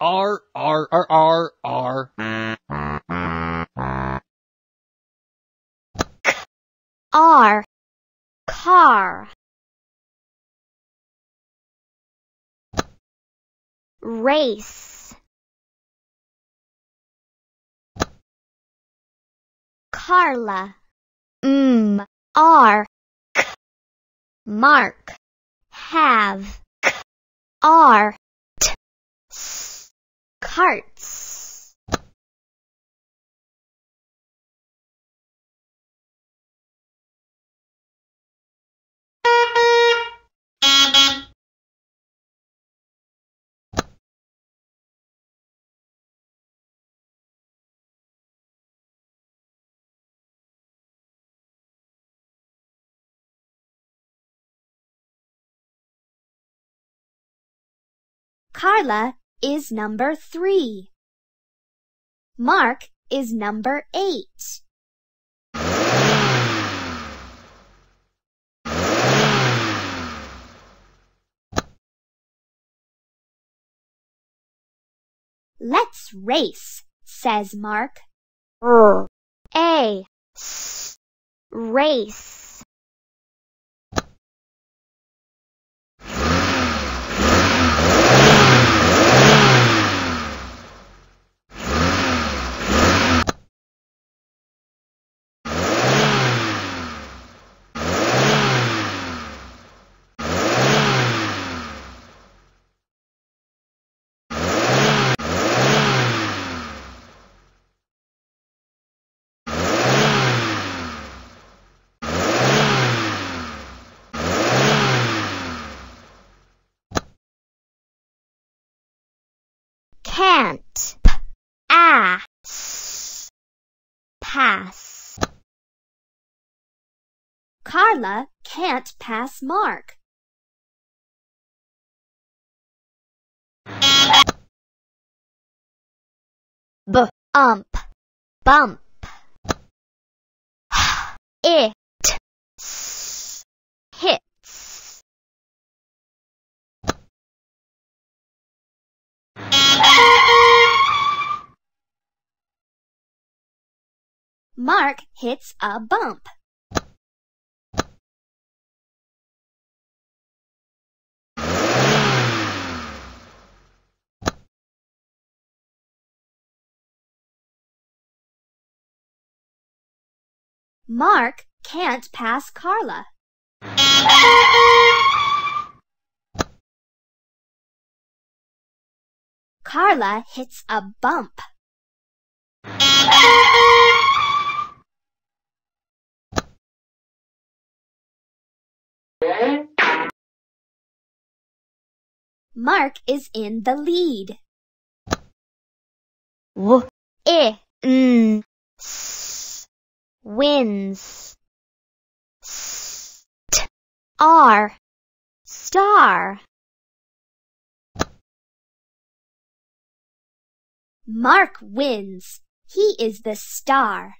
R, R, R, R, R. R, car. Race. Carla. R, k. Mark. Have. R, t. S. Carts. Carla is number 3. Mark is number 8. Let's race, says Mark. A, s, race. Can't, ass, pass. Carla can't pass Mark. Bump. It, hits. Mark hits a bump. Mark can't pass Carla. Carla hits a bump. Mark is in the lead. Wins. R, star. Mark wins. He is the star.